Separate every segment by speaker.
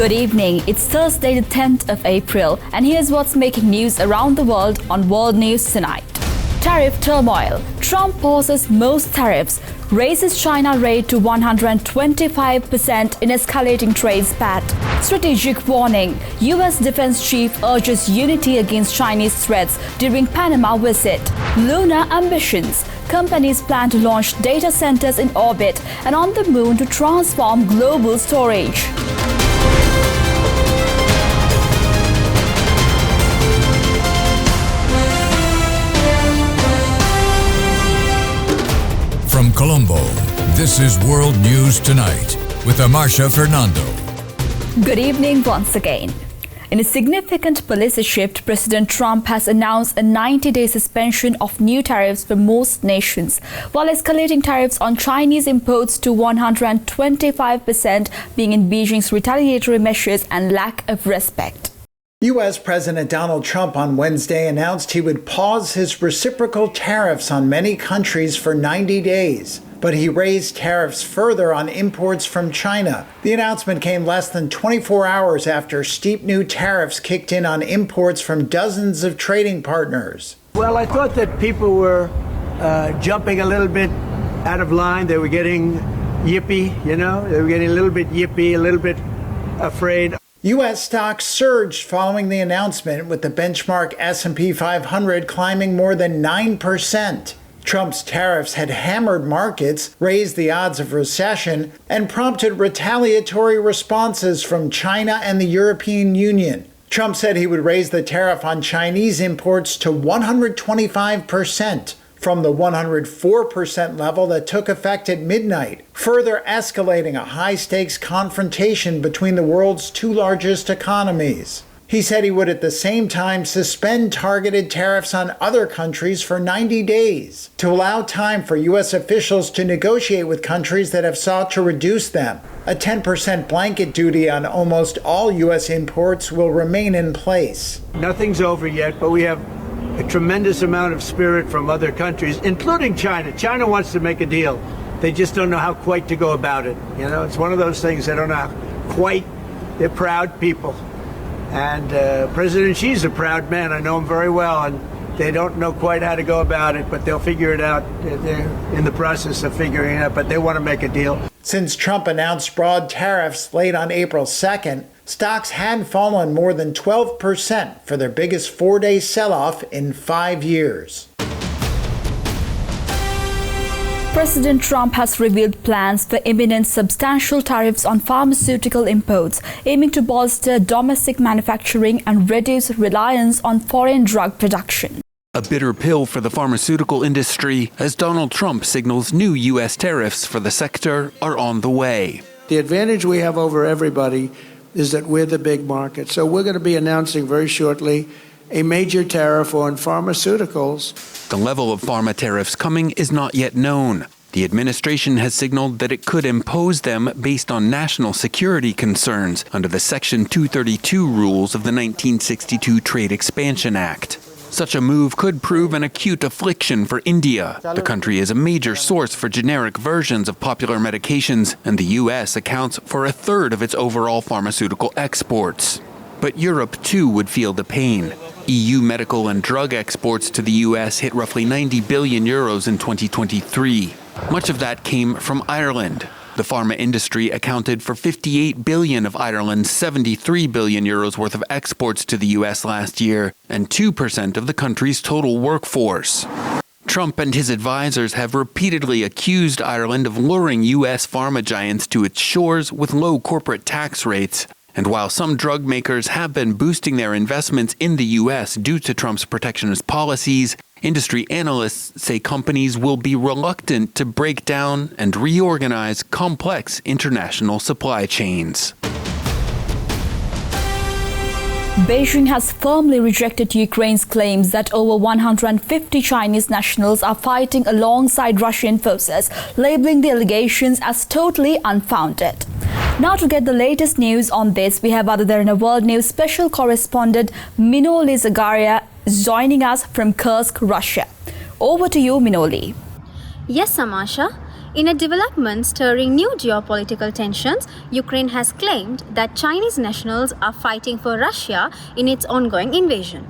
Speaker 1: Good evening. It's Thursday, the 10th of April, and here's what's making news around the world on World News Tonight. Tariff turmoil. Trump pauses most tariffs, raises China rate to 125% in escalating trade spat. Strategic warning. U.S. Defense Chief urges unity against Chinese threats during Panama visit. Lunar ambitions. Companies plan to launch data centers in orbit and on the moon to transform global storage.
Speaker 2: From Colombo, this is World News Tonight with Amarsha Fernando.
Speaker 1: Good evening once again. In a significant policy shift, President Trump has announced a 90-day suspension of new tariffs for most nations, while escalating tariffs on Chinese imports to 125%, being in Beijing's retaliatory measures and lack of respect.
Speaker 3: U.S. President Donald Trump on Wednesday announced he would pause his reciprocal tariffs on many countries for 90 days. But he raised tariffs further on imports from China. The announcement came less than 24 hours after steep new tariffs kicked in on imports from dozens of trading partners.
Speaker 4: Well, I thought that people were jumping a little bit out of line. They were getting yippy, They were getting a little bit yippy, a little bit afraid.
Speaker 3: U.S. stocks surged following the announcement, with the benchmark S&P 500 climbing more than 9%. Trump's tariffs had hammered markets, raised the odds of recession, and prompted retaliatory responses from China and the European Union. Trump said he would raise the tariff on Chinese imports to 125%, from the 104% level that took effect at midnight, further escalating a high-stakes confrontation between the world's two largest economies. He said he would at the same time suspend targeted tariffs on other countries for 90 days to allow time for U.S. officials to negotiate with countries that have sought to reduce them. A 10% blanket duty on almost all U.S. imports will remain in place.
Speaker 4: Nothing's over yet, but we have a tremendous amount of spirit from other countries, including China. China wants to make a deal. They just don't know how quite to go about it. It's one of those things they don't know how quite. They're proud people. And President Xi's a proud man. I know him very well, and they don't know quite how to go about it, but they'll figure it out. They're in the process of figuring it out, but they want to make a deal.
Speaker 3: Since Trump announced broad tariffs late on April 2nd, stocks had fallen more than 12% for their biggest four-day sell-off in 5 years.
Speaker 1: President Trump has revealed plans for imminent substantial tariffs on pharmaceutical imports, aiming to bolster domestic manufacturing and reduce reliance on foreign drug production.
Speaker 5: A bitter pill for the pharmaceutical industry as Donald Trump signals new U.S. tariffs for the sector are on the way.
Speaker 4: The advantage we have over everybody is that we're the big market. So we're going to be announcing very shortly a major tariff on pharmaceuticals.
Speaker 5: The level of pharma tariffs coming is not yet known. The administration has signaled that it could impose them based on national security concerns under the Section 232 rules of the 1962 Trade Expansion Act. Such a move could prove an acute affliction for India. The country is a major source for generic versions of popular medications, and the U.S. accounts for a third of its overall pharmaceutical exports. But Europe, too, would feel the pain. EU medical and drug exports to the U.S. hit roughly 90 billion euros in 2023. Much of that came from Ireland. The pharma industry accounted for 58 billion of Ireland's 73 billion euros worth of exports to the U.S. last year, and 2% of the country's total workforce. Trump and his advisors have repeatedly accused Ireland of luring U.S. pharma giants to its shores with low corporate tax rates. And while some drug makers have been boosting their investments in the U.S. due to Trump's protectionist policies, industry analysts say companies will be reluctant to break down and reorganize complex international supply chains.
Speaker 1: Beijing has firmly rejected Ukraine's claims that over 150 Chinese nationals are fighting alongside Russian forces, labeling the allegations as totally unfounded. Now to get the latest news on this, we have other Derana World News special correspondent Minoli Zagaria joining us from Kursk, Russia. Over to you, Minoli.
Speaker 6: Yes, Amasha. In a development stirring new geopolitical tensions, Ukraine has claimed that Chinese nationals are fighting for Russia in its ongoing invasion.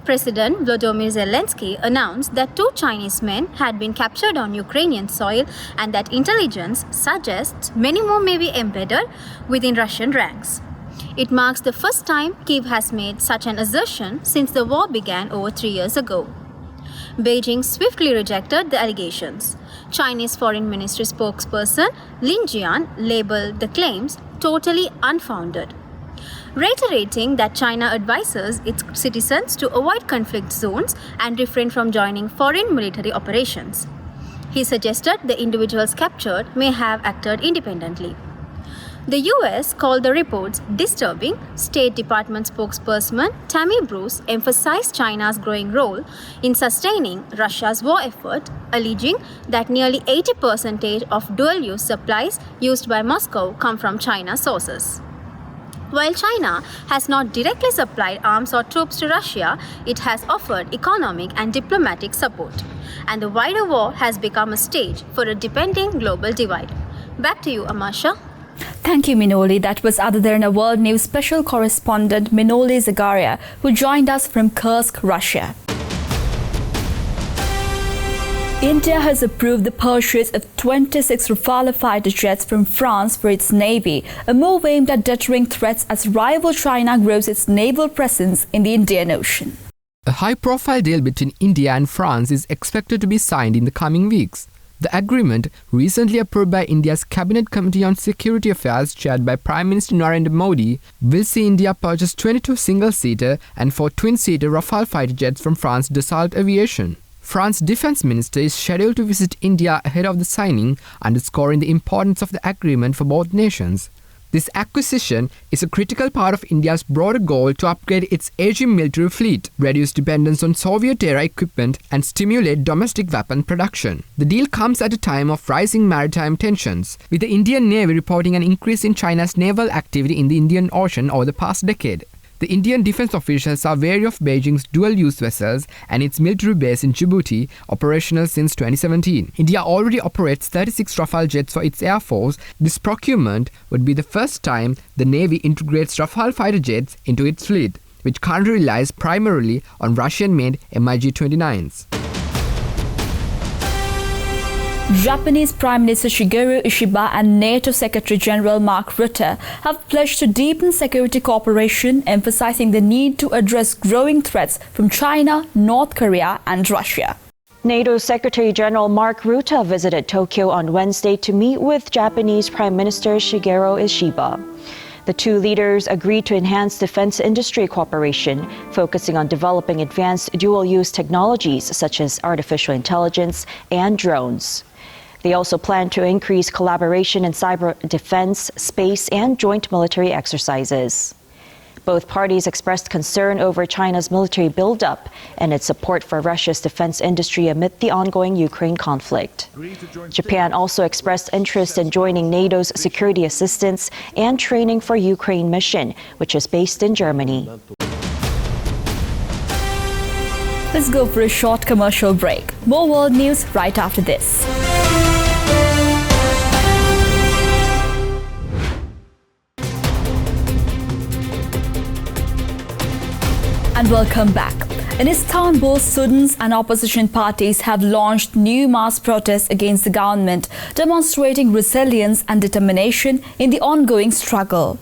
Speaker 6: President Volodymyr Zelensky announced that 2 Chinese men had been captured on Ukrainian soil and that intelligence suggests many more may be embedded within Russian ranks. It marks the first time Kyiv has made such an assertion since the war began over 3 years ago. Beijing swiftly rejected the allegations. Chinese Foreign Ministry spokesperson Lin Jian labeled the claims totally unfounded, reiterating that China advises its citizens to avoid conflict zones and refrain from joining foreign military operations. He suggested the individuals captured may have acted independently. The US called the reports disturbing. State Department spokesperson Tammy Bruce emphasized China's growing role in sustaining Russia's war effort, alleging that nearly 80% of dual-use supplies used by Moscow come from China sources. While China has not directly supplied arms or troops to Russia, it has offered economic and diplomatic support. And the wider war has become a stage for a deepening global divide. Back to you, Amasha.
Speaker 1: Thank you, Minoli. That was other than a World News special correspondent, Minoli Zagaria, who joined us from Kursk, Russia. India has approved the purchase of 26 Rafale fighter jets from France for its navy, a move aimed at deterring threats as rival China grows its naval presence in the Indian Ocean.
Speaker 7: A high-profile deal between India and France is expected to be signed in the coming weeks. The agreement, recently approved by India's Cabinet Committee on Security Affairs chaired by Prime Minister Narendra Modi, will see India purchase 22 single-seater and 4 twin-seater Rafale fighter jets from France Dassault Aviation. France's defense minister is scheduled to visit India ahead of the signing, underscoring the importance of the agreement for both nations. This acquisition is a critical part of India's broader goal to upgrade its aging military fleet, reduce dependence on Soviet-era equipment, and stimulate domestic weapon production. The deal comes at a time of rising maritime tensions, with the Indian Navy reporting an increase in China's naval activity in the Indian Ocean over the past decade. The Indian defense officials are wary of Beijing's dual-use vessels and its military base in Djibouti, operational since 2017. India already operates 36 Rafale jets for its Air Force. This procurement would be the first time the Navy integrates Rafale fighter jets into its fleet, which currently relies primarily on Russian-made MiG-29s.
Speaker 1: Japanese Prime Minister Shigeru Ishiba and NATO Secretary General Mark Rutte have pledged to deepen security cooperation, emphasizing the need to address growing threats from China, North Korea and Russia.
Speaker 8: NATO Secretary General Mark Rutte visited Tokyo on Wednesday to meet with Japanese Prime Minister Shigeru Ishiba. The two leaders agreed to enhance defense industry cooperation, focusing on developing advanced dual-use technologies such as artificial intelligence and drones. They also plan to increase collaboration in cyber defense, space, and joint military exercises. Both parties expressed concern over China's military buildup and its support for Russia's defense industry amid the ongoing Ukraine conflict. Japan also expressed interest in joining NATO's security assistance and training for Ukraine mission, which is based in Germany.
Speaker 1: Let's go for a short commercial break. More world news right after this. And welcome back. In Istanbul, students and opposition parties have launched new mass protests against the government, demonstrating resilience and determination in the ongoing struggle.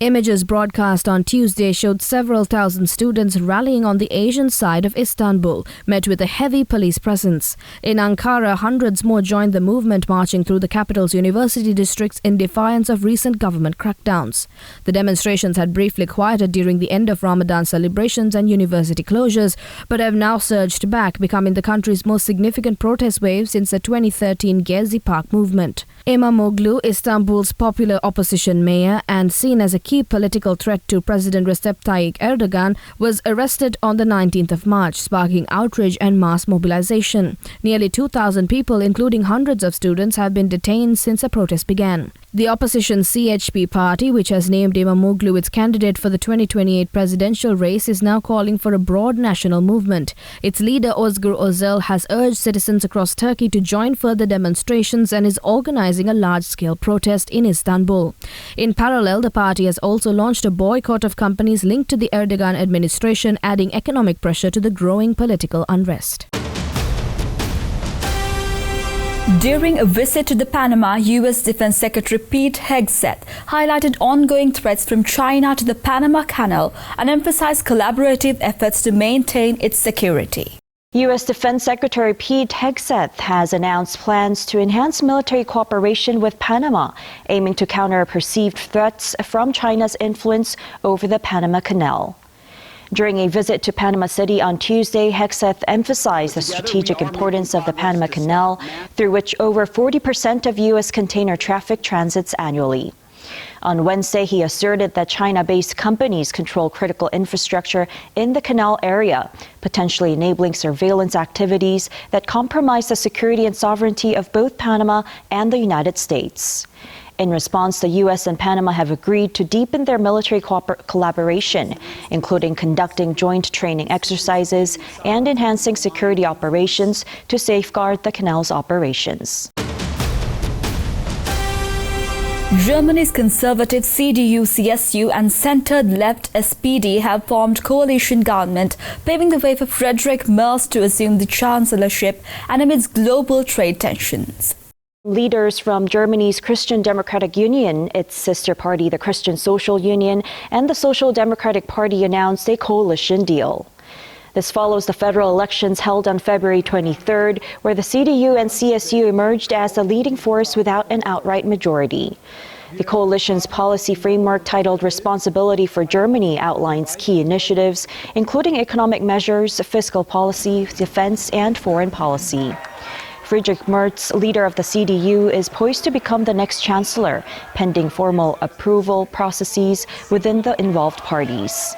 Speaker 9: Images broadcast on Tuesday showed several thousand students rallying on the Asian side of Istanbul, met with a heavy police presence. In Ankara, hundreds more joined the movement, marching through the capital's university districts in defiance of recent government crackdowns. The demonstrations had briefly quieted during the end of Ramadan celebrations and university closures, but have now surged back, becoming the country's most significant protest wave since the 2013 Gezi Park movement. Imamoglu, Istanbul's popular opposition mayor and seen as a key political threat to President Recep Tayyip Erdogan, was arrested on the 19th of March, sparking outrage and mass mobilization. Nearly 2,000 people, including hundreds of students, have been detained since the protest began. The opposition CHP party, which has named Imamoglu its candidate for the 2028 presidential race, is now calling for a broad national movement. Its leader Özgür Özel has urged citizens across Turkey to join further demonstrations and is organizing a large-scale protest in Istanbul. In parallel, the party has also launched a boycott of companies linked to the Erdogan administration, adding economic pressure to the growing political unrest.
Speaker 1: During a visit to the Panama, U.S. Defense Secretary Pete Hegseth highlighted ongoing threats from China to the Panama Canal and emphasized collaborative efforts to maintain its security.
Speaker 8: U.S. Defense Secretary Pete Hegseth has announced plans to enhance military cooperation with Panama, aiming to counter perceived threats from China's influence over the Panama Canal. During a visit to Panama City on Tuesday, Hegseth emphasized the strategic importance of the Panama Canal, through which over 40% of U.S. container traffic transits annually. On Wednesday, he asserted that China-based companies control critical infrastructure in the canal area, potentially enabling surveillance activities that compromise the security and sovereignty of both Panama and the United States. In response, the U.S. and Panama have agreed to deepen their military collaboration, including conducting joint training exercises and enhancing security operations to safeguard the canal's operations.
Speaker 1: Germany's conservative CDU-CSU and centered-left SPD have formed coalition government, paving the way for Friedrich Merz to assume the chancellorship and amidst global trade tensions.
Speaker 8: Leaders from Germany's Christian Democratic Union, its sister party, the Christian Social Union, and the Social Democratic Party announced a coalition deal. This follows the federal elections held on February 23rd, where the CDU and CSU emerged as the leading force without an outright majority. The coalition's policy framework, titled Responsibility for Germany, outlines key initiatives, including economic measures, fiscal policy, defense, and foreign policy. Friedrich Merz, leader of the CDU, is poised to become the next chancellor, pending formal approval processes within the involved parties.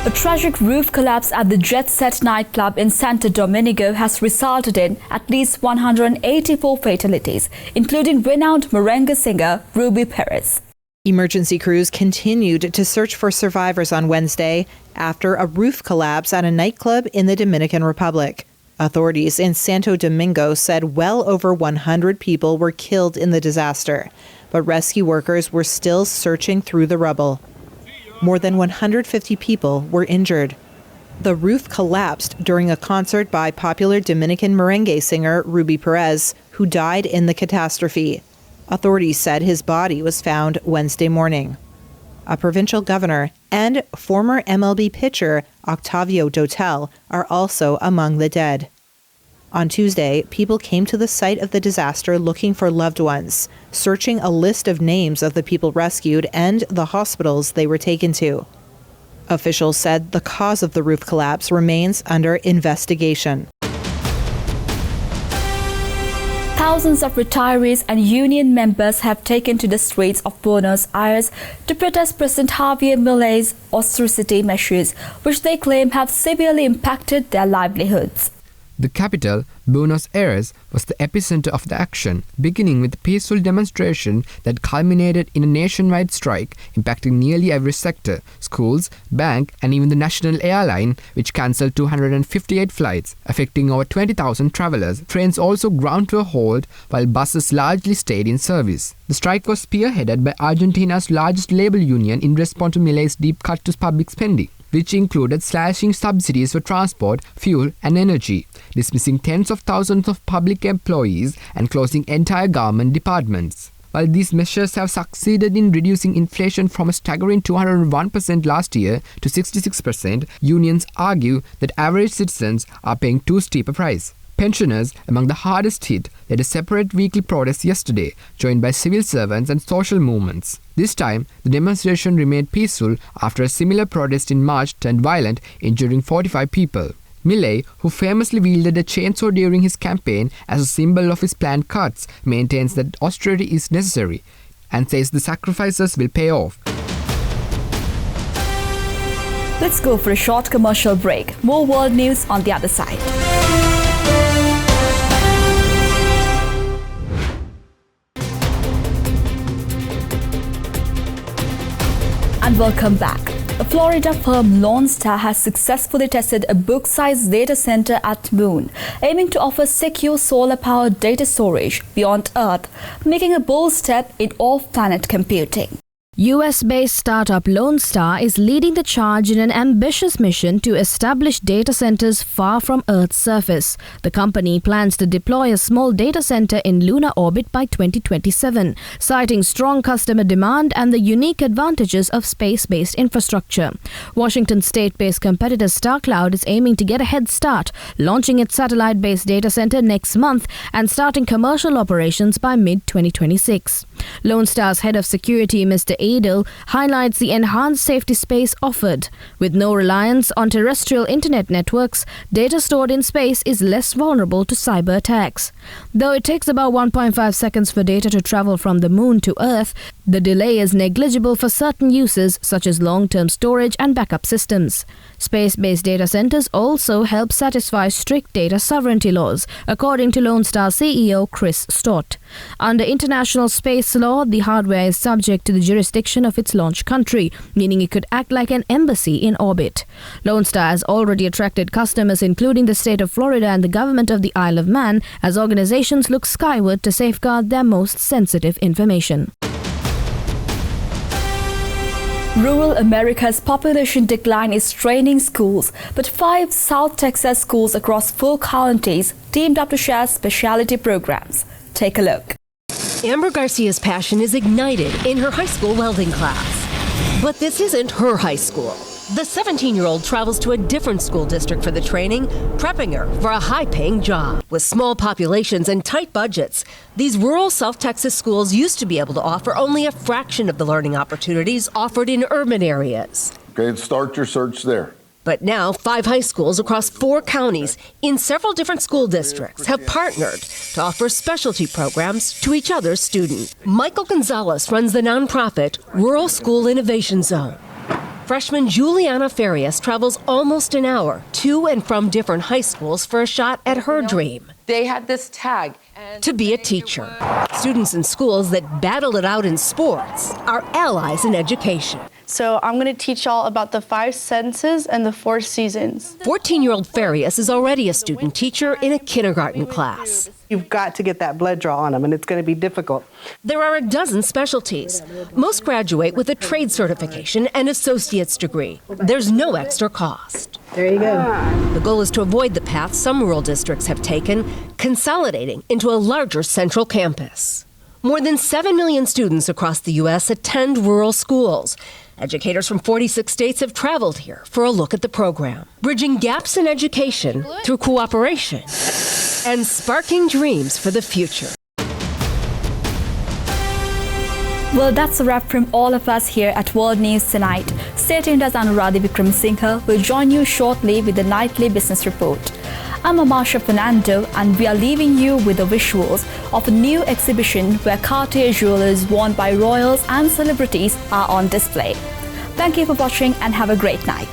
Speaker 1: A tragic roof collapse at the Jet Set nightclub in Santo Domingo has resulted in at least 184 fatalities, including renowned merengue singer Ruby Perez.
Speaker 10: Emergency crews continued to search for survivors on Wednesday after a roof collapse at a nightclub in the Dominican Republic. Authorities in Santo Domingo said well over 100 people were killed in the disaster, but rescue workers were still searching through the rubble. More than 150 people were injured. The roof collapsed during a concert by popular Dominican merengue singer Ruby Perez, who died in the catastrophe. Authorities said his body was found Wednesday morning. A provincial governor and former MLB pitcher Octavio Dotel are also among the dead. On Tuesday, people came to the site of the disaster looking for loved ones, searching a list of names of the people rescued and the hospitals they were taken to. Officials said the cause of the roof collapse remains under investigation.
Speaker 1: Thousands of retirees and union members have taken to the streets of Buenos Aires to protest President Javier Milei's austerity measures, which they claim have severely impacted their livelihoods.
Speaker 7: The capital, Buenos Aires, was the epicenter of the action, beginning with a peaceful demonstration that culminated in a nationwide strike impacting nearly every sector: schools, bank, and even the national airline, which cancelled 258 flights, affecting over 20,000 travelers. Trains also ground to a halt, while buses largely stayed in service. The strike was spearheaded by Argentina's largest labor union in response to Milei's deep cut to public spending, which included slashing subsidies for transport, fuel, and energy, dismissing tens of thousands of public employees, and closing entire government departments. While these measures have succeeded in reducing inflation from a staggering 201% last year to 66%, unions argue that average citizens are paying too steep a price. Pensioners, among the hardest hit, led a separate weekly protest yesterday, joined by civil servants and social movements. This time, the demonstration remained peaceful after a similar protest in March turned violent, injuring 45 people. Milei, who famously wielded a chainsaw during his campaign as a symbol of his planned cuts, maintains that austerity is necessary and says the sacrifices will pay off.
Speaker 1: Let's go for a short commercial break. More world news on the other side. And welcome back. A Florida firm Lone Star has successfully tested a book-sized data center at Moon, aiming to offer secure solar-powered data storage beyond Earth, making a bold step in off-planet computing.
Speaker 9: US-based startup Lone Star is leading the charge in an ambitious mission to establish data centers far from Earth's surface. The company plans to deploy a small data center in lunar orbit by 2027, citing strong customer demand and the unique advantages of space-based infrastructure. Washington state-based competitor StarCloud is aiming to get a head start, launching its satellite-based data center next month and starting commercial operations by mid-2026. Lone Star's head of security, Mr. Adel, highlights the enhanced safety space offered. With no reliance on terrestrial internet networks, data stored in space is less vulnerable to cyber attacks. Though it takes about 1.5 seconds for data to travel from the Moon to Earth, the delay is negligible for certain uses such as long-term storage and backup systems. Space-based data centers also help satisfy strict data sovereignty laws, according to Lone Star CEO Chris Stott. Under international space law, the hardware is subject to the jurisdiction of its launch country, meaning it could act like an embassy in orbit. Lone Star has already attracted customers including the state of Florida and the government of the Isle of Man as organizations look skyward to safeguard their most sensitive information.
Speaker 1: Rural America's population decline is straining schools, but 5 South Texas schools across 4 counties teamed up to share specialty programs. Take a look.
Speaker 11: Amber Garcia's passion is ignited in her high school welding class. But this isn't her high school. The 17-year-old travels to a different school district for the training, prepping her for a high-paying job. With small populations and tight budgets, these rural South Texas schools used to be able to offer only a fraction of the learning opportunities offered in urban areas.
Speaker 12: Okay, start your search there.
Speaker 11: But now, 5 high schools across 4 counties in several different school districts have partnered to offer specialty programs to each other's students. Michael Gonzalez runs the nonprofit Rural School Innovation Zone. Freshman Juliana Farias travels almost an hour to and from different high schools for a shot at her dream.
Speaker 13: They had this tag.
Speaker 11: To be a teacher. Students in schools that battle it out in sports are allies in education.
Speaker 14: So I'm going to teach y'all about the 5 senses and the 4 seasons.
Speaker 11: 14-year-old Farias is already a student teacher in a kindergarten class.
Speaker 15: You've got to get that blood draw on them, and it's going to be difficult.
Speaker 11: There are a dozen specialties. Most graduate with a trade certification and associate's degree. There's no extra cost.
Speaker 15: There you go.
Speaker 11: The goal is to avoid the path some rural districts have taken, consolidating into a larger central campus. More than 7 million students across the U.S. attend rural schools. Educators from 46 states have traveled here for a look at the program, bridging gaps in education through cooperation and sparking dreams for the future.
Speaker 1: Well, that's a wrap from all of us here at World News Tonight. Stay tuned as Anuradhi Vikramasinghe will join you shortly with the nightly business report. I'm Marsha Fernando, and we are leaving you with the visuals of a new exhibition where Cartier jewelers worn by royals and celebrities are on display. Thank you for watching and have a great night.